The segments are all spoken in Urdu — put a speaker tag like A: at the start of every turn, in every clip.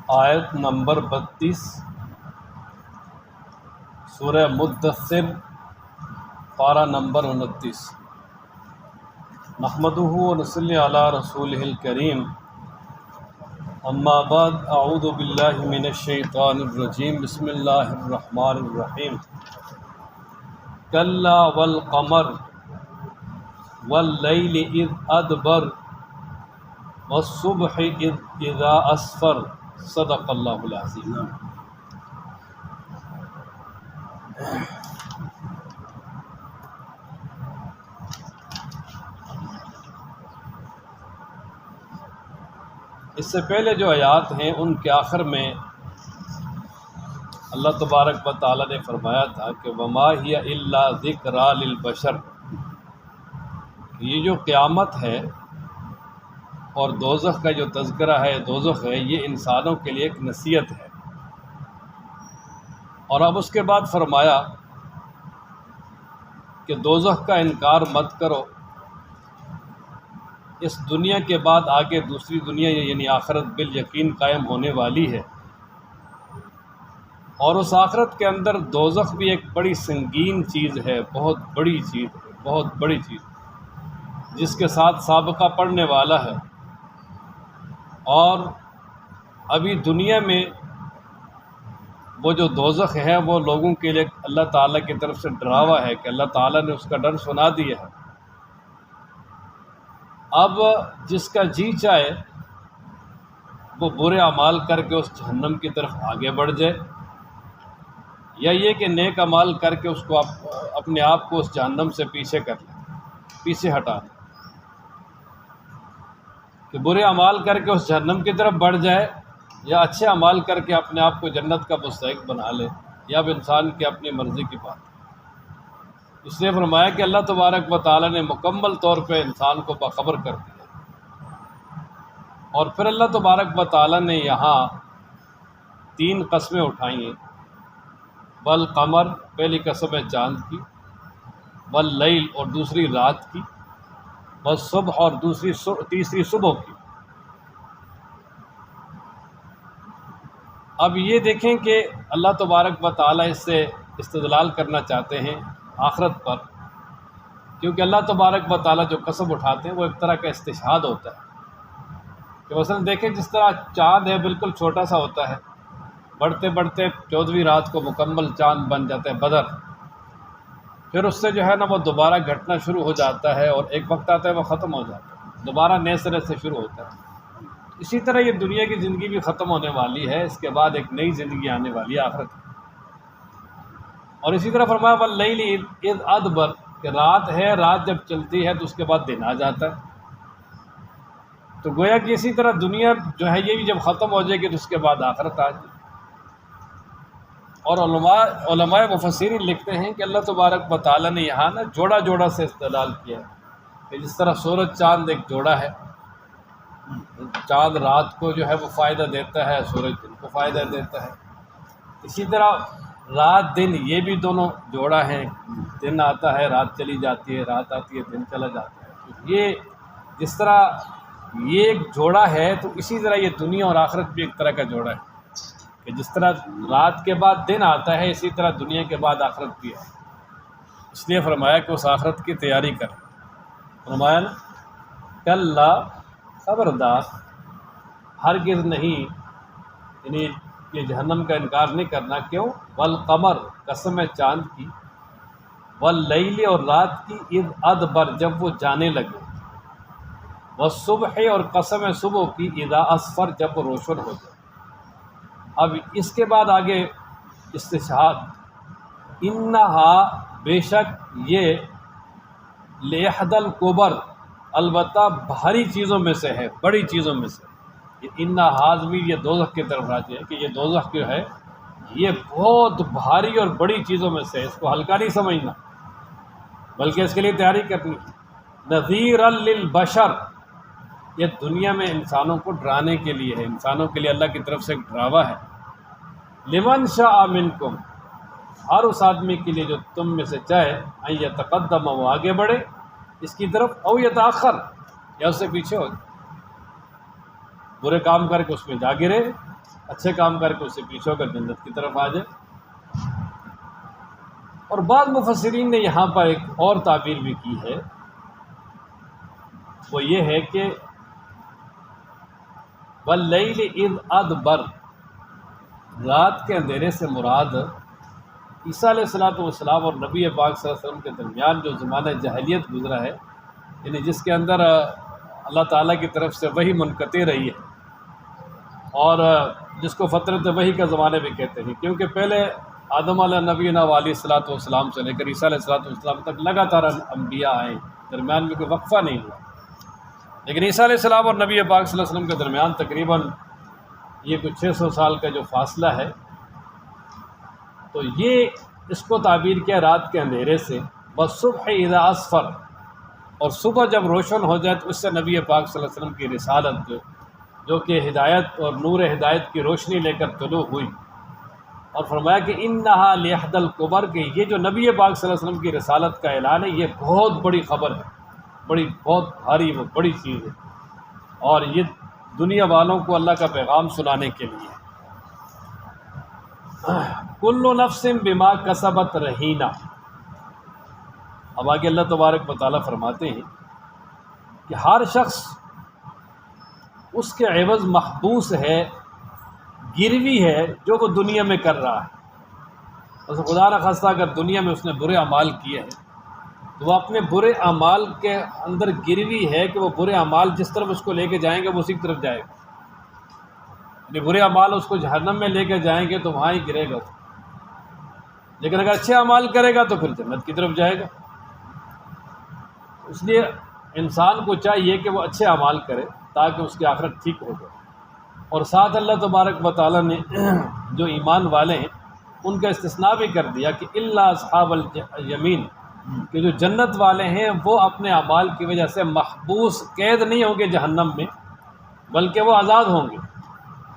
A: آیت نمبر 32 سورہ مدثر پارہ نمبر 29۔ نحمدہ ونصلی علی رسولہ الکریم، اما بعد، اعوذ باللہ من الشیطان الرجیم، بسم اللہ الرحمن الرحیم۔ کلا والقمر واللیل اذ ادبر والصبح اذا اسفر، صدق اللہ العظیم۔ اس سے پہلے جو آیات ہیں ان کے آخر میں اللہ تبارک و تعالیٰ نے فرمایا تھا کہ وما ہی الا ذکریٰ للبشر، یہ جو قیامت ہے اور دوزخ کا جو تذکرہ ہے، دوزخ ہے، یہ انسانوں کے لیے ایک نصیحت ہے۔ اور اب اس کے بعد فرمایا کہ دوزخ کا انکار مت کرو، اس دنیا کے بعد آگے دوسری دنیا یعنی آخرت بالیقین قائم ہونے والی ہے، اور اس آخرت کے اندر دوزخ بھی ایک بڑی سنگین چیز ہے، بہت بڑی چیز ہے، بہت بڑی چیز، جس کے ساتھ سابقہ پڑنے والا ہے۔ اور ابھی دنیا میں وہ جو دوزخ ہے وہ لوگوں کے لیے اللہ تعالیٰ کی طرف سے ڈراوا ہے کہ اللہ تعالیٰ نے اس کا ڈر سنا دیا ہے۔ اب جس کا جی چاہے وہ برے اعمال کر کے اس جہنم کی طرف آگے بڑھ جائے، یا یہ کہ نیک اعمال کر کے اس کو اپنے آپ کو اس جہنم سے پیچھے کر لے، پیچھے ہٹا لے، کہ برے اعمال کر کے اس جہنم کی طرف بڑھ جائے، یا اچھے اعمال کر کے اپنے آپ کو جنت کا مستحق بنا لے، یا اب انسان کی اپنی مرضی کی بات ہے۔ اس نے فرمایا کہ اللہ تبارک و تعالیٰ نے مکمل طور پہ انسان کو باخبر کر دیا، اور پھر اللہ تبارک و تعالیٰ نے یہاں 3 قسمیں اٹھائی ہیں۔ والقمر، پہلی قسم ہے چاند کی، واللیل اور دوسری رات کی، والصبح اور تیسری صبح کی۔ اب یہ دیکھیں کہ اللہ تبارک و تعالیٰ اس سے استدلال کرنا چاہتے ہیں آخرت پر، کیونکہ اللہ تبارک و تعالیٰ جو قسم اٹھاتے ہیں وہ ایک طرح کا استشہاد ہوتا ہے۔ کہ مثلا دیکھیں جس طرح چاند ہے بالکل چھوٹا سا ہوتا ہے، بڑھتے بڑھتے 14ویں رات کو مکمل چاند بن جاتا ہے بدر، پھر اس سے جو ہے نا وہ دوبارہ گھٹنا شروع ہو جاتا ہے، اور ایک وقت آتا ہے وہ ختم ہو جاتا ہے، دوبارہ نئے سرے سے شروع ہوتا ہے۔ اسی طرح یہ دنیا کی زندگی بھی ختم ہونے والی ہے، اس کے بعد ایک نئی زندگی آنے والی ہے آخرت کی۔ اور اسی طرح فرمایا واللیل اذ ادبر، کہ رات ہے، رات جب چلتی ہے تو اس کے بعد دن آ جاتا ہے۔ تو گویا کہ اسی طرح دنیا جو ہے یہ بھی جب ختم ہو جائے گی تو اس کے بعد آخرت آ جائے۔ اور علماء مفسرین لکھتے ہیں کہ اللہ تبارک و تعالیٰ نے یہاں نا جوڑا جوڑا سے استدلال کیا ہے، کہ جس طرح سورج چاند ایک جوڑا ہے، چاند رات کو جو ہے وہ فائدہ دیتا ہے، سورج دن کو فائدہ دیتا ہے، اسی طرح رات دن یہ بھی دونوں جوڑا ہیں، دن آتا ہے رات چلی جاتی ہے، رات آتی ہے دن چلا جاتا ہے۔ تو یہ جس طرح یہ ایک جوڑا ہے تو اسی طرح یہ دنیا اور آخرت بھی ایک طرح کا جوڑا ہے، کہ جس طرح رات کے بعد دن آتا ہے اسی طرح دنیا کے بعد آخرت بھی ہے۔ اس لیے فرمایا کہ اس آخرت کی تیاری کر۔ فرمایا نا کلا، خبردار، ہرگز نہیں، یعنی یہ جہنم کا انکار نہیں کرنا۔ کیوں؟ والقمر، قسم ہے چاند کی، واللیل اور رات کی، اذ ادبر، جب وہ جانے لگے، والصبح اور قسم ہے صبح کی، اذا اسفر، جب وہ روشن ہو جائے۔ اب اس کے بعد آگے استشہاد، انہا، بے شک یہ، لأحد الکبر، البتہ بھاری چیزوں میں سے ہے، بڑی چیزوں میں سے۔ یہ انہا حاضمی یہ دوزخ کی طرف راجع ہے، کہ یہ دوزخ جو ہے یہ بہت بھاری اور بڑی چیزوں میں سے ہے، اس کو ہلکا نہیں سمجھنا بلکہ اس کے لیے تیاری کرنی۔ نذیرا للبشر، یہ دنیا میں انسانوں کو ڈرانے کے لیے ہے، انسانوں کے لیے اللہ کی طرف سے ایک ڈراوا ہے۔ لمن شاء منکم، ہر اس آدمی کے لیے جو تم میں سے چاہے، ان یتقدم، وہ آگے بڑھے اس کی طرف، او یتاخر، یا اس سے پیچھے ہو جائے۔ برے کام کر کے اس میں جا گرے، اچھے کام کر کے اس سے پیچھے ہو کر جنت کی طرف آ جائے۔ اور بعض مفسرین نے یہاں پر ایک اور تعبیر بھی کی ہے، وہ یہ ہے کہ وَاللَّيْلِ إِذْ أَدْبَرَ، رات کے اندھیرے سے مراد عیسیٰ علیہ السلام اور نبی پاک صلی اللہ علیہ وسلم کے درمیان جو زمانہ جاہلیت گزرا ہے، یعنی جس کے اندر اللہ تعالیٰ کی طرف سے وحی منقطع رہی ہے، اور جس کو فترت وحی کا زمانہ بھی کہتے ہیں، کیونکہ پہلے آدم علیہ نبینا علیہ السلام سے لے کر عیسیٰ علیہ السلام تک لگاتار انبیاء آئے، درمیان میں کوئی وقفہ نہیں ہوا، لیکن عیسیٰ علیہ السلام اور نبی پاک صلی اللہ علیہ وسلم کے درمیان تقریباً یہ کچھ 600 سال کا جو فاصلہ ہے، تو یہ اس کو تعبیر کیا رات کے اندھیرے سے، وَالصُّبْحِ إِذَا أَسْفَرَ، اور صبح جب روشن ہو جائے تو اس سے نبی پاک صلی اللہ علیہ وسلم کی رسالت جو کہ ہدایت اور نور ہدایت کی روشنی لے کر طلوع ہوئی، اور فرمایا کہ انہا لِأَحْدَ الْكُبَرِ، کہ یہ جو نبی پاک صلی اللہ علیہ وسلم کی رسالت کا اعلان ہے یہ بہت بڑی خبر ہے، بہت بھاری وہ بڑی چیز ہے، اور یہ دنیا والوں کو اللہ کا پیغام سنانے کے لیے۔ کل نفس بما کسبت رہینہ، اب آگے اللہ تبارک و تعالیٰ فرماتے ہیں کہ ہر شخص اس کے عوض محبوس ہے، گروی ہے جو وہ دنیا میں کر رہا ہے۔ بس خدا نخواستہ اگر دنیا میں اس نے برے اعمال کیے ہیں تو وہ اپنے برے اعمال کے اندر گروی ہے کہ وہ برے اعمال جس طرف اس کو لے کے جائیں گے وہ اسی طرف جائے گا، یعنی برے اعمال اس کو جہنم میں لے کے جائیں گے تو وہاں ہی گرے گا، لیکن اگر اچھے اعمال کرے گا تو پھر جنت کی طرف جائے گا۔ اس لیے انسان کو چاہیے کہ وہ اچھے اعمال کرے تاکہ اس کی آخرت ٹھیک ہو جائے، اور ساتھ اللہ تبارک و تعالیٰ نے جو ایمان والے ہیں ان کا استثناء بھی کر دیا کہ الا اصحاب الیمین، کہ جو جنت والے ہیں وہ اپنے اعمال کی وجہ سے محبوس قید نہیں ہوں گے جہنم میں، بلکہ وہ آزاد ہوں گے،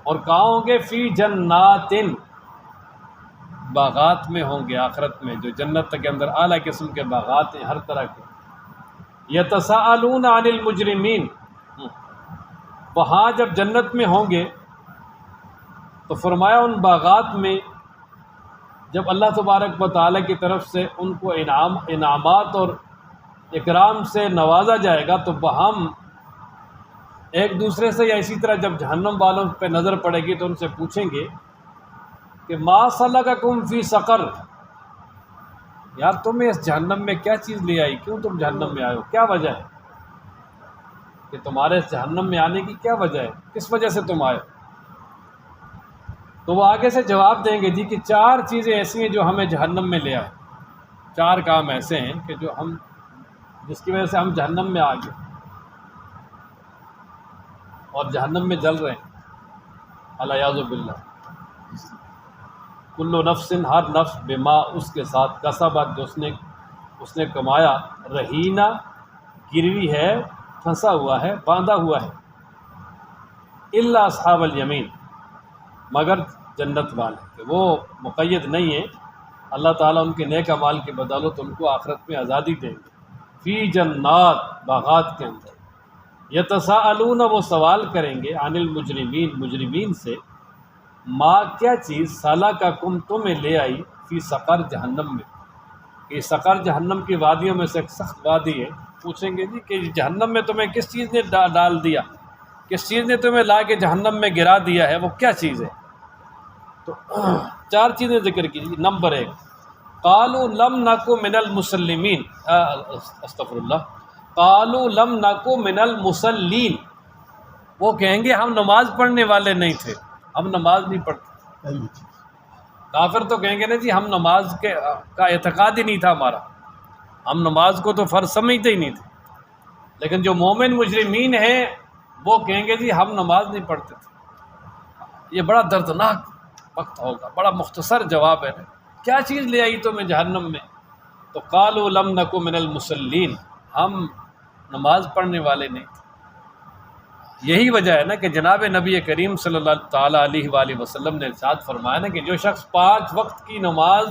A: اور کہاں ہوں گے؟ فی جنات، باغات میں ہوں گے آخرت میں، جو جنت کے اندر اعلیٰ قسم کے باغات ہیں ہر طرح کے۔ یتساءلون عن المجرمین، وہاں جب جنت میں ہوں گے تو فرمایا ان باغات میں جب اللہ تبارک و تعالیٰ کی طرف سے ان کو انعامات اور اکرام سے نوازا جائے گا تو ہم ایک دوسرے سے، یا اسی طرح جب جہنم والوں پہ نظر پڑے گی تو ان سے پوچھیں گے کہ ما سلککم فی سقر، یار تمہیں اس جہنم میں کیا چیز لے آئی، کیوں تم جہنم میں آئے ہو، کیا وجہ ہے کہ تمہارے اس جہنم میں آنے کی کیا وجہ ہے، کس وجہ سے تم آئے؟ تو وہ آگے سے جواب دیں گے جی کہ 4 چیزیں ایسی ہیں جو ہمیں جہنم میں لے آئے، 4 کام ایسے ہیں کہ جس کی وجہ سے ہم جہنم میں آ گئے اور جہنم میں جل رہے ہیں، الیاذ باللہ۔ کل نفس، ہر نفس، بما، اس کے ساتھ، کسبت، جو اس نے کمایا، رہینہ، گروی ہے، پھنسا ہوا ہے، باندھا ہوا ہے، الا اصحاب الیمین، مگر جنت والے، کہ وہ مقید نہیں ہیں، اللہ تعالیٰ ان کے نیک اعمال کی بدولت ان کو آخرت میں آزادی دیں گے، فی جنات، باغات کے اندر، یتساءلون، وہ سوال کریں گے، عن المجرمین، مجرمین سے، ما، کیا چیز، سلککم، تمہیں لے آئی، فی سقر، جہنم میں، کہ سقر جہنم کی وادیوں میں سے ایک سخت وادی ہے، پوچھیں گے جی کہ جہنم میں تمہیں کس چیز نے ڈال دیا، کس چیز نے تمہیں لا کے جہنم میں گرا دیا ہے، وہ کیا چیز ہے؟ تو 4 چیزیں ذکر کیجیے۔ نمبر 1، قالوا لم نک من المسلمین، استغفر اللہ، قالوا لم نک من المصلین، وہ کہیں گے ہم نماز پڑھنے والے نہیں تھے، ہم نماز نہیں پڑھتے۔ کافر تو کہیں گے نا جی ہم نماز کا اعتقاد ہی نہیں تھا ہمارا، ہم نماز کو تو فرض سمجھتے ہی نہیں تھے، لیکن جو مومن مجرمین ہیں وہ کہیں گے جی ہم نماز نہیں پڑھتے تھے۔ یہ بڑا دردناک وقت ہوگا، بڑا مختصر جواب ہے، کیا چیز لے آئی تمہیں جہنم میں؟ تو قالوا لم نک من المصلین، ہم نماز پڑھنے والے نہیں تھے۔ یہی وجہ ہے نا کہ جناب نبی کریم صلی اللہ تعالیٰ علیہ وآلہ وسلم نے ارشاد فرمایا نا کہ جو شخص 5 وقت کی نماز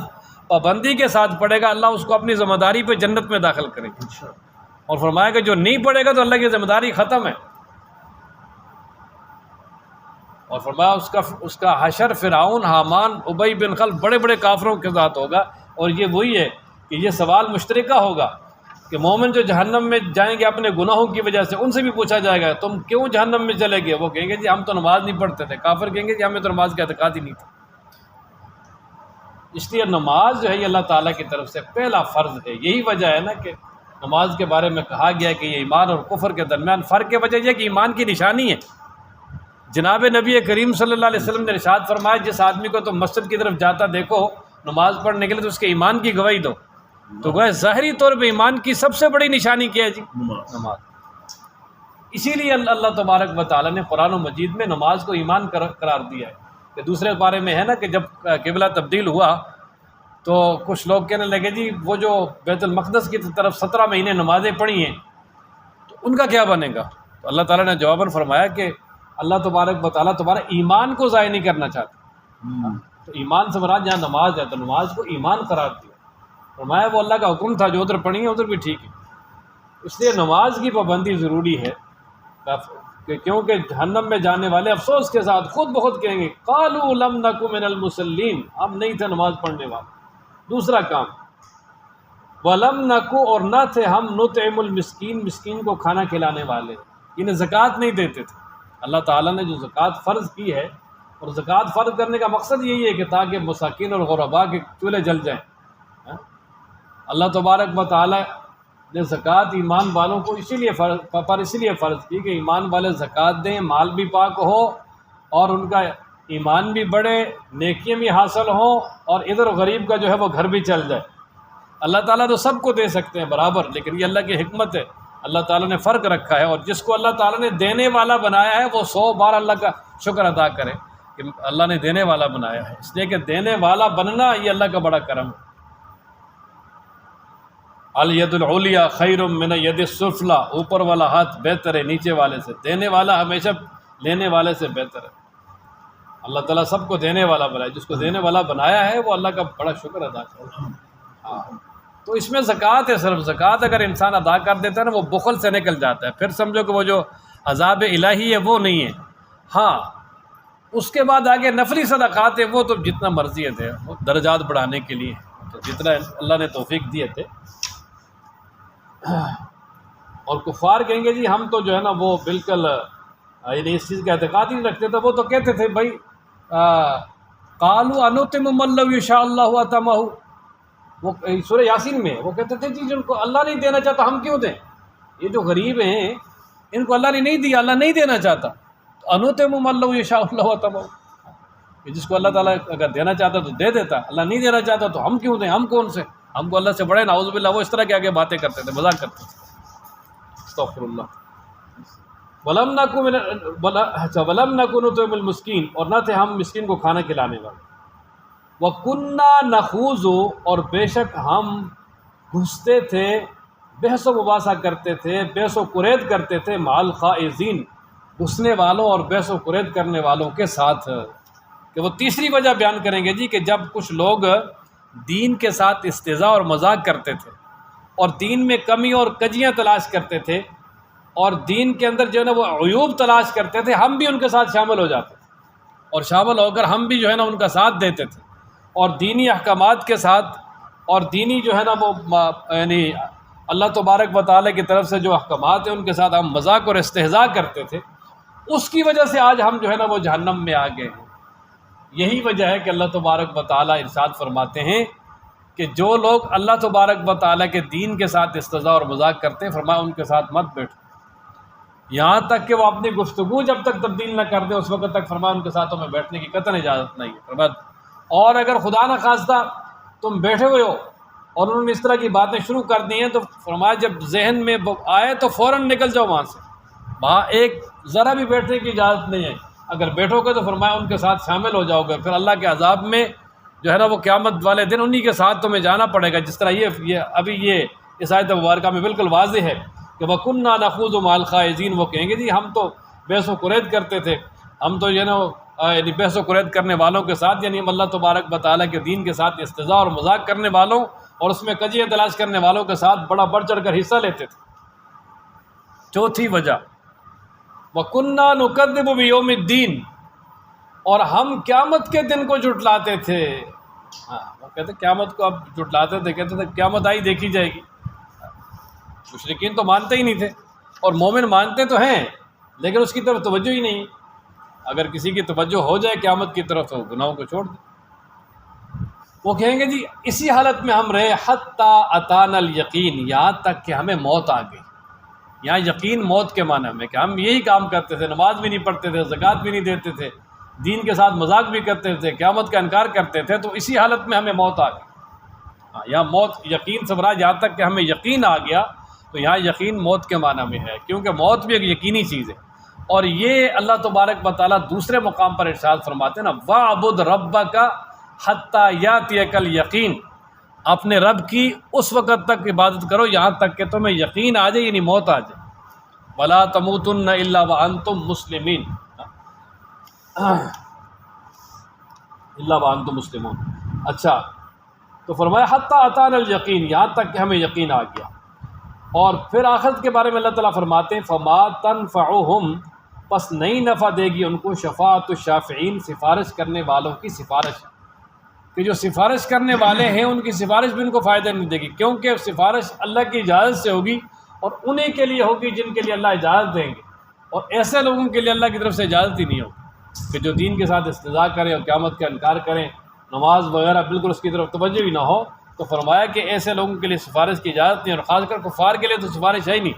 A: پابندی کے ساتھ پڑھے گا اللہ اس کو اپنی ذمہ داری پہ جنت میں داخل کرے گا، اور فرمایا کہ جو نہیں پڑھے گا تو اللہ کی ذمہ داری ختم ہے۔ اور فرمایا اس کا حشر فرعون، حامان، ابی بن خلف بڑے بڑے کافروں کے ساتھ ہوگا، اور یہ وہی ہے کہ یہ سوال مشترکہ ہوگا کہ مومن جو جہنم میں جائیں گے اپنے گناہوں کی وجہ سے، ان سے بھی پوچھا جائے گا تم کیوں جہنم میں چلے گئے؟ وہ کہیں گے جی ہم تو نماز نہیں پڑھتے تھے۔ کافر کہیں گے جی ہمیں تو نماز کا اعتقاد ہی نہیں تھا۔ اس لیے نماز جو ہے یہ اللہ تعالیٰ کی طرف سے پہلا فرض ہے۔ یہی وجہ ہے نا کہ نماز کے بارے میں کہا گیا کہ یہ ایمان اور کفر کے درمیان فرق کی وجہ یہ کہ ایمان کی نشانی ہے۔ جناب نبی کریم صلی اللہ علیہ وسلم نے ارشاد فرمایا جس آدمی کو تم مسجد کی طرف جاتا دیکھو نماز پڑھنے کے لیے تو اس کے ایمان کی گواہی دو۔ تو گویا ظاہری طور پہ ایمان کی سب سے بڑی نشانی کیا ہے جی؟ نماز۔ اسی لیے اللہ تبارک و تعالیٰ نے قرآن و مجید میں نماز کو ایمان قرار دیا ہے کہ دوسرے بارے میں ہے نا کہ جب قبلہ تبدیل ہوا تو کچھ لوگ کہنے لگے جی وہ جو بیت المقدس کی طرف 17 مہینے نمازیں پڑھی ہیں تو ان کا کیا بنے گا؟ تو اللہ تعالیٰ نے جواباً فرمایا کہ اللہ تبارک و تعالیٰ تمہارا ایمان کو ضائع نہیں کرنا چاہتا۔ تو ایمان سے مراد جہاں نماز ہے تو نماز کو ایمان قرار دیا، فرمایا وہ اللہ کا حکم تھا جو ادھر پڑھی ہے ادھر بھی ٹھیک ہے۔ اس لیے نماز کی پابندی ضروری ہے کیونکہ جہنم میں جانے والے افسوس کے ساتھ خود بخود کہیں گے قالوا لم نک من المصلین، ہم نہیں تھے نماز پڑھنے والے۔ دوسرا کام ولم نکو، اور نہ تھے ہم نطعم المسکین، مسکین کو کھانا کھلانے والے، انہیں زکوٰۃ نہیں دیتے تھے۔ اللہ تعالیٰ نے جو زکوٰۃ فرض کی ہے، اور زکوٰۃ فرض کرنے کا مقصد یہی ہے کہ تاکہ مساکین اور غرباء کے چولہے جل جائیں۔ اللہ تبارک و تعالیٰ نے زکوٰۃ ایمان والوں کو اسی لیے فرض کی کہ ایمان والے زکوٰۃ دیں، مال بھی پاک ہو اور ان کا ایمان بھی بڑھے، نیکیاں بھی حاصل ہوں، اور ادھر غریب کا جو ہے وہ گھر بھی چل جائے۔ اللہ تعالیٰ تو سب کو دے سکتے ہیں برابر، لیکن یہ اللہ کی حکمت ہے، اللہ تعالیٰ نے فرق رکھا ہے، اور جس کو اللہ تعالیٰ نے دینے والا بنایا ہے وہ 100 بار اللہ کا شکر ادا کرے کہ اللہ نے دینے والا بنایا ہے، اس لیے کہ دینے والا بننا یہ اللہ کا بڑا کرم ہے۔ الید العلیٰ خیر من ید السفلی، اوپر والا ہاتھ بہتر ہے نیچے والے سے، دینے والا ہمیشہ لینے والے سے بہتر ہے۔ اللہ تعالیٰ سب کو دینے والا بنایا، جس کو دینے والا بنایا ہے وہ اللہ کا بڑا شکر ادا کرے۔ ہاں تو اس میں زکوٰۃ ہے، صرف زکوٰۃ اگر انسان ادا کر دیتا ہے نا وہ بخل سے نکل جاتا ہے، پھر سمجھو کہ وہ جو عذاب الہی ہے وہ نہیں ہے۔ ہاں اس کے بعد آگے نفلی صدقات ہے، وہ تو جتنا مرضی ہے تھے، وہ درجات بڑھانے کے لیے تو جتنا اللہ نے توفیق دیے تھے۔ اور کفار کہیں گے جی ہم تو جو ہے نا وہ بالکل یعنی اس چیز کا اعتقاد ہی نہیں رکھتے تھے، وہ تو کہتے تھے بھائی قالوا انطعم من لو یشاء اللہ اطعمہ، وہ سورہ یاسین میں وہ کہتے تھے جی جن کو اللہ نہیں دینا چاہتا ہم کیوں دیں؟ یہ جو غریب ہیں ان کو اللہ نے نہیں دیا، اللہ نہیں دینا چاہتا، تو انطعم من لو یشاء اللہ اطعمہ، جس کو اللہ تعالیٰ اگر دینا چاہتا تو دے دیتا، اللہ نہیں دینا چاہتا تو ہم کیوں دیں، ہم کون سے، ہم کو اللہ سے بڑے نعوذ باللہ۔ وہ اس طرح کے آگے باتیں کرتے تھے، مذاق کرتے تھے، استغفر اللہ۔ ولم نکن نطعم المسکین، اور نہ تھے ہم مسکین کو کھانا کھلانے والے۔ وَكُنَّا نَخُوضُ، اور بے شک ہم گھستے تھے، بحث و مباحثہ کرتے تھے، بحث و کرید کرتے تھے، مع الخائضین، گھسنے والوں اور بحث و کرید کرنے والوں کے ساتھ۔ کہ وہ تیسری وجہ بیان کریں گے جی کہ جب کچھ لوگ دین کے ساتھ استہزاء اور مذاق کرتے تھے اور دین میں کمی اور کجیاں تلاش کرتے تھے اور دین کے اندر جو ہے نا وہ عیوب تلاش کرتے تھے، ہم بھی ان کے ساتھ شامل ہو جاتے تھے، اور شامل ہو کر ہم بھی جو ہے نا ان کا ساتھ دیتے تھے، اور دینی احکامات کے ساتھ اور دینی جو ہے نا وہ یعنی اللہ تبارک و تعالیٰ کی طرف سے جو احکامات ہیں ان کے ساتھ ہم مذاق اور استہزاء کرتے تھے۔ اس کی وجہ سے آج ہم جو ہے نا وہ جہنم میں آ گئے ہیں۔ یہی وجہ ہے کہ اللہ تبارک و تعالیٰ ارشاد فرماتے ہیں کہ جو لوگ اللہ تبارک و تعالیٰ کے دین کے ساتھ استہزاء اور مذاق کرتے ہیں، فرمایا ان کے ساتھ مت بیٹھو، یہاں تک کہ وہ اپنی گفتگو جب تک تبدیل نہ کر دیں اس وقت تک فرمایا ان کے ساتھوں میں بیٹھنے کی قطعاً اجازت نہیں ہے۔ فرمایا اور اگر خدا نہ خواستہ تم بیٹھے ہوئے ہو اور انہوں نے اس طرح کی باتیں شروع کر دی ہیں تو فرمایا جب ذہن میں آئے تو فوراً نکل جاؤ وہاں سے، وہاں ایک ذرا بھی بیٹھنے کی اجازت نہیں ہے۔ اگر بیٹھو گے تو فرمایا ان کے ساتھ شامل ہو جاؤ گے، پھر اللہ کے عذاب میں جو ہے نا وہ قیامت والے دن انہی کے ساتھ تمہیں جانا پڑے گا، جس طرح یہ ابھی یہ اس آیت مبارکہ میں بالکل واضح ہے کہ وَكُنَّا نَخُوضُ مَعَ الْخَائِضِينَ، وہ کہیں گے جی ہم تو بحث و کرید کرتے تھے، ہم تو یعنی بحث و کرید کرنے والوں کے ساتھ، یعنی ہم اللہ تبارک و تعالیٰ کے دین کے ساتھ استہزاء اور مذاق کرنے والوں اور اس میں کجیاں تلاش کرنے والوں کے ساتھ بڑا بڑھ چڑھ کر حصہ لیتے تھے۔ چوتھی وجہ وَكُنَّا نُكَذِّبُ بِيَوْمِ الدِّينِ، اور ہم قیامت کے دن کو جھٹلاتے تھے. ہاں وہ کہتے قیامت کو اب جھٹلاتے تھے، کہتے تھے قیامت آئی دیکھی جائے گی. مشرکین تو مانتے ہی نہیں تھے، اور مومن مانتے تو ہیں لیکن اس کی طرف توجہ ہی نہیں. اگر کسی کی توجہ ہو جائے قیامت کی طرف تو گناہوں کو چھوڑ دے. وہ کہیں گے جی اسی حالت میں ہم رہے حتی اتانا الیقین، یہاں تک کہ ہمیں موت آ گئی. یہاں یقین موت کے معنی میں کہ ہم یہی کام کرتے تھے، نماز بھی نہیں پڑھتے تھے، زکوٰۃ بھی نہیں دیتے تھے، دین کے ساتھ مذاق بھی کرتے تھے، قیامت کا انکار کرتے تھے، تو اسی حالت میں ہمیں موت آ گئی. یہاں موت یقین سے مراد یہاں تک کہ ہمیں یقین آ گیا، تو یہاں یقین موت کے معنی میں ہے، کیونکہ موت بھی ایک یقینی چیز ہے. اور یہ اللہ تبارک و تعالیٰ دوسرے مقام پر ارشاد فرماتے ہیں نا، وَاعْبُدْ رَبَّكَ حَتَّى يَأْتِيَكَ الْيَقِينُ، اپنے رب کی اس وقت تک عبادت کرو یہاں تک کہ تمہیں یقین آ جائے، یعنی موت آ جائے. وَلَا تَمُوتُنَّ إِلَّا وَأَنْتُمْ مُسْلِمِينَ، الا وانتم مسلمون. اچھا تو فرمایا حتی اتانا الیقین، یہاں تک کہ ہمیں یقین آ گیا. اور پھر آخرت کے بارے میں اللہ تعالیٰ فرماتے ہیں فما تنفعہم، پس نہیں نفع دے گی ان کو شفاعت الشافعین، سفارش کرنے والوں کی سفارش. کہ جو سفارش کرنے والے ہیں ان کی سفارش بھی ان کو فائدہ نہیں دے گی، کیونکہ سفارش اللہ کی اجازت سے ہوگی، اور انہیں کے لیے ہوگی جن کے لیے اللہ اجازت دیں گے. اور ایسے لوگوں کے لیے اللہ کی طرف سے اجازت ہی نہیں ہوگی کہ جو دین کے ساتھ استہزاء کریں اور قیامت کا انکار کریں، نماز وغیرہ بالکل اس کی طرف توجہ بھی نہ ہو. تو فرمایا کہ ایسے لوگوں کے لیے سفارش کی اجازت نہیں، اور خاص کر کفار کے لیے تو سفارش ہے ہی نہیں.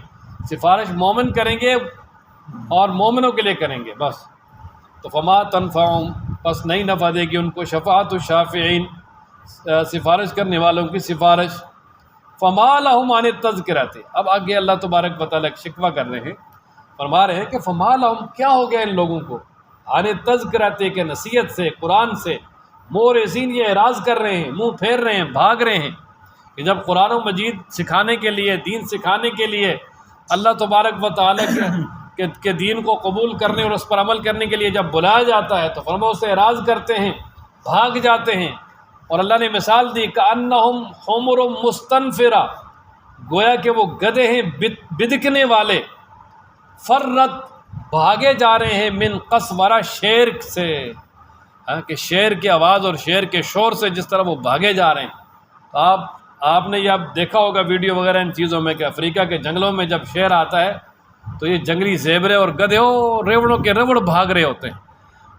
A: سفارش مومن کریں گے اور مومنوں کے لیے کریں گے بس. تو فما تنفعہم، پس نہیں نفع دے گی ان کو شفاعت الشافعین، سفارش کرنے والوں کی سفارش. فما لہم عن التذکرۃ، اب آگے اللہ تبارک و تعالیٰ شکوہ کر رہے ہیں، فرما رہے ہیں کہ فما لہم، کیا ہو گیا ان لوگوں کو، عن التذکرۃ، کہ نصیحت سے، قرآن سے، مورثین، یہ اعراض کر رہے ہیں، منہ پھیر رہے ہیں، بھاگ رہے ہیں. کہ جب قرآن و مجید سکھانے کے لیے، دین سکھانے کے لیے، اللہ تبارک و تعالیٰ کے دین کو قبول کرنے اور اس پر عمل کرنے کے لیے جب بلایا جاتا ہے تو فرما اس سے اعراض کرتے ہیں، بھاگ جاتے ہیں. اور اللہ نے مثال دی کأنہم حمر مستنفرہ، گویا کہ وہ گدھے ہیں بدکنے والے، فرت، بھاگے جا رہے ہیں، من قسورہ، شیر سے، کہ شیر کی آواز اور شیر کے شور سے جس طرح وہ بھاگے جا رہے ہیں. تو آپ نے یہ اب دیکھا ہوگا ویڈیو وغیرہ ان چیزوں میں کہ افریقہ کے جنگلوں میں جب شیر آتا ہے تو یہ جنگلی زیبرے اور گدھے ریوڑوں کے ریوڑ بھاگ رہے ہوتے ہیں.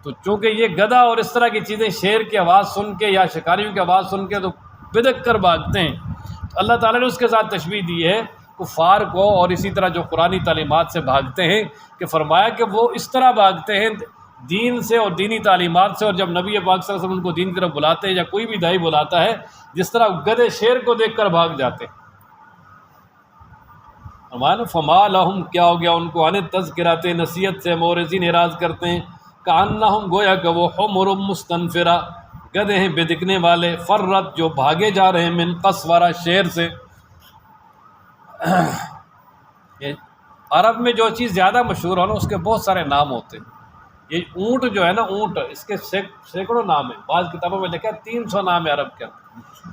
A: تو چونکہ یہ گدھا اور اس طرح کی چیزیں شیر کی آواز سن کے یا شکاریوں کی آواز سن کے تو بدک کر بھاگتے ہیں. تو اللہ تعالیٰ نے اس کے ساتھ تشبیہ دی ہے کفار کو، اور اسی طرح جو قرآنی تعلیمات سے بھاگتے ہیں، کہ فرمایا کہ وہ اس طرح بھاگتے ہیں دین سے اور دینی تعلیمات سے، اور جب نبی پاک صلی اللہ علیہ وسلم ان کو دین کی طرف بلاتے ہیں یا کوئی بھی داعی بلاتا ہے، جس طرح گدھے شیر کو دیکھ کر بھاگ جاتے ہیں. ہمارا فما لہم، کیا ہو گیا ان کو، عن التذکرۃ، نصیحت سے، مورثین اعراض کرتے ہیں، کأنہم، گویا کہ وہ حمر مستنفرہ، گدھے ہیں بدکنے والے، فرت، جو بھاگے جا رہے ہیں، من قسورہ، شیر سے. عرب میں جو چیز زیادہ مشہور ہو نا اس کے بہت سارے نام ہوتے ہیں. یہ اونٹ جو ہے نا، اونٹ، اس کے سینکڑوں نام ہیں، بعض کتابوں میں لکھا ہے 300 نام ہے عرب کے.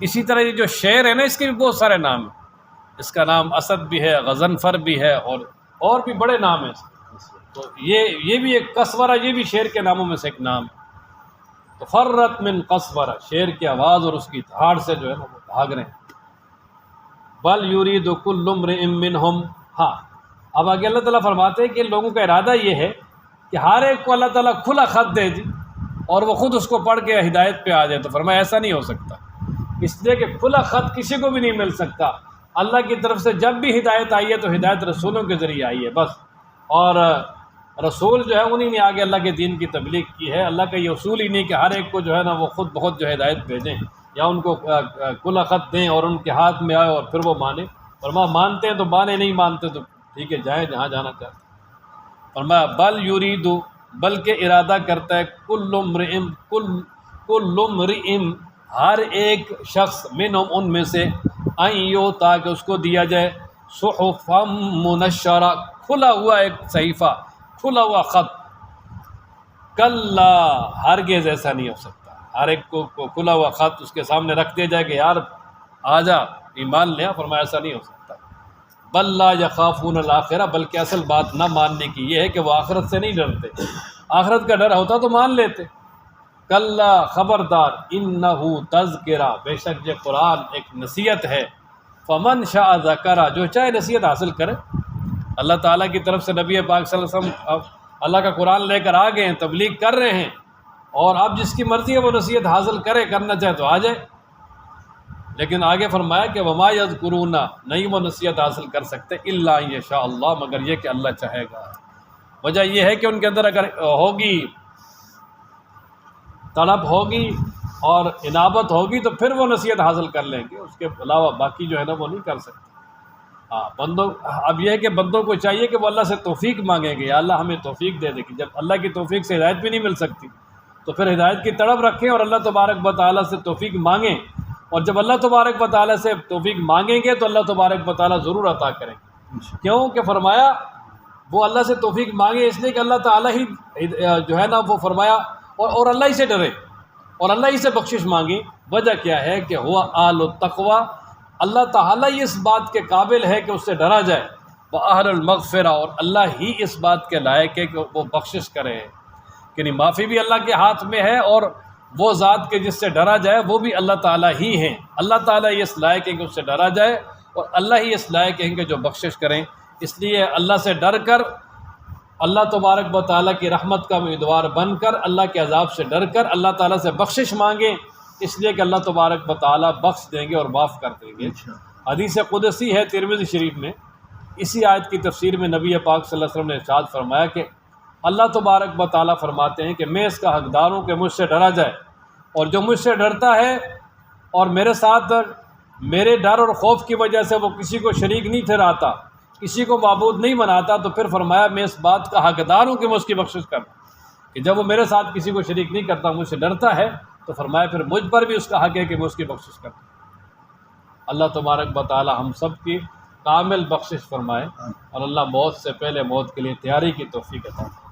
A: اسی طرح یہ جو شیر ہے نا، اس کے بھی بہت سارے نام ہیں. اس کا نام اسد بھی ہے، غضنفر بھی ہے، اور بھی بڑے نام ہیں. تو یہ بھی ایک قسورہ، یہ بھی شیر کے ناموں میں سے ایک نام ہے. تو فرت من قسورہ، شیر کی آواز اور اس کی دھاڑ سے جو ہے نا وہ بھاگ رہے ہیں. بل یرید کل امرئ منہم، ہاں اب آگے اللہ تعالیٰ فرماتے ہیں کہ ان لوگوں کا ارادہ یہ ہے کہ ہر ایک کو اللہ تعالیٰ کھلا خط دے دی اور وہ خود اس کو پڑھ کے ہدایت پہ آ جائے. تو فرمایا ایسا نہیں ہو سکتا، اس لیے کہ کھلا خط کسی کو بھی نہیں مل سکتا. اللہ کی طرف سے جب بھی ہدایت آئی ہے تو ہدایت رسولوں کے ذریعے آئی ہے بس. اور رسول جو ہے انہی نے آگے اللہ کے دین کی تبلیغ کی ہے. اللہ کا یہ اصول ہی نہیں کہ ہر ایک کو جو ہے نا وہ خود بخود جو ہدایت بھیجیں یا ان کو کھلا خط دیں اور ان کے ہاتھ میں آئے اور پھر وہ مانیں. فرمایا مانتے ہیں تو مانے، نہیں مانتے تو ٹھیک ہے، جائیں جہاں جانا چاہتے. فرمایا بل یرید، بلکہ ارادہ کرتا ہے، کل امرئ، ہر ایک شخص، منہم، ان میں سے، ان یؤتی، کہ اس کو دیا جائے، صحفا منشرہ، کھلا ہوا ایک صحیفہ، کھلا ہوا خط. کلا، ہرگز ایسا نہیں ہو سکتا. ہر ایک کو کھلا ہوا خط اس کے سامنے رکھ دیا جائے کہ یار آ جا ایمان لیا. فرمایا ایسا نہیں ہو سکتا. بل لا یخافون الآخرہ، بلکہ اصل بات نہ ماننے کی یہ ہے کہ وہ آخرت سے نہیں ڈرتے. آخرت کا ڈر ہوتا تو مان لیتے، کلا خبردار، انہو تذکرہ، بے شک یہ قرآن ایک نصیحت ہے، فمن شاء ذکرہ، جو چاہے نصیحت حاصل کرے۔ اللہ تعالیٰ کی طرف سے نبی پاک صلی اللہ علیہ وسلم اللہ کا قرآن لے کر آ گئے ہیں، تبلیغ کر رہے ہیں، اور اب جس کی مرضی ہے وہ نصیحت حاصل کرے، کرنا چاہے تو آ جائے۔ لیکن آگے فرمایا کہ وما یذکرون، نہیں وہ نصیحت حاصل کر سکتے الا ان یشاء اللہ، مگر یہ کہ اللہ چاہے گا۔ وجہ یہ ہے کہ ان کے اندر اگر ہوگی طلب ہوگی اور انابت ہوگی تو پھر وہ نصیحت حاصل کر لیں گے، اس کے علاوہ باقی جو ہے نا وہ نہیں کر سکتے۔ ہاں بندوں، اب یہ ہے کہ بندوں کو چاہیے کہ وہ اللہ سے توفیق مانگیں گے، یا اللہ ہمیں توفیق دے دے، کہ جب اللہ کی توفیق سے ہدایت بھی نہیں مل سکتی تو پھر ہدایت کی طلب رکھیں اور اللہ تبارک و تعالیٰ سے توفیق مانگیں، اور جب اللہ تبارک و تعالیٰ سے توفیق مانگیں گے تو اللہ تبارک و تعالیٰ ضرور عطا کریں گے۔ کیوں کہ فرمایا وہ اللہ سے توفیق مانگے اس لیے کہ اللہ تعالیٰ ہی جو ہے نا وہ فرمایا اور اللہ ہی سے ڈرے اور اللہ ہی سے بخشش مانگی۔ وجہ کیا ہے کہ ہوا اہل التقوی، اللہ تعالیٰ ہی اس بات کے قابل ہے کہ اس سے ڈرا جائے، واہل المغفرہ، اور اللہ ہی اس بات کے لائق ہے کہ وہ بخشش کرے، یعنی معافی بھی اللہ کے ہاتھ میں ہے، اور وہ ذات کے جس سے ڈرا جائے وہ بھی اللہ تعالیٰ ہی ہیں۔ اللہ تعالیٰ ہی اس لائق ہے کہ اس سے ڈرا جائے، اور اللہ ہی اس لائق ہے کہ جو بخشش کریں۔ اس لیے اللہ سے ڈر کر، اللہ تبارک و تعالیٰ کی رحمت کا امیدوار بن کر، اللہ کے عذاب سے ڈر کر اللہ تعالیٰ سے بخشش مانگیں، اس لیے کہ اللہ تبارک و تعالیٰ بخش دیں گے اور معاف کر دیں گے۔ حدیث قدسی ہے ترمذی شریف میں، اسی آیت کی تفسیر میں نبی پاک صلی اللہ علیہ وسلم نے ارشاد فرمایا کہ اللہ تبارک و تعالیٰ فرماتے ہیں کہ میں اس کا حقدار ہوں کہ مجھ سے ڈرا جائے، اور جو مجھ سے ڈرتا ہے اور میرے ساتھ میرے ڈر اور خوف کی وجہ سے وہ کسی کو شریک نہیں ٹھہراتا، کسی کو معبود نہیں بناتا، تو پھر فرمایا میں اس بات کا حقدار ہوں کہ میں اس کی بخشش کروں، کہ جب وہ میرے ساتھ کسی کو شریک نہیں کرتا، مجھ سے ڈرتا ہے، تو فرمایا پھر مجھ پر بھی اس کا حق ہے کہ میں اس کی بخشش کروں۔ اللہ تبارک و تعالی ہم سب کی کامل بخشش فرمائے، اور اللہ موت سے پہلے موت کے لیے تیاری کی توفیق عطا فرمائے۔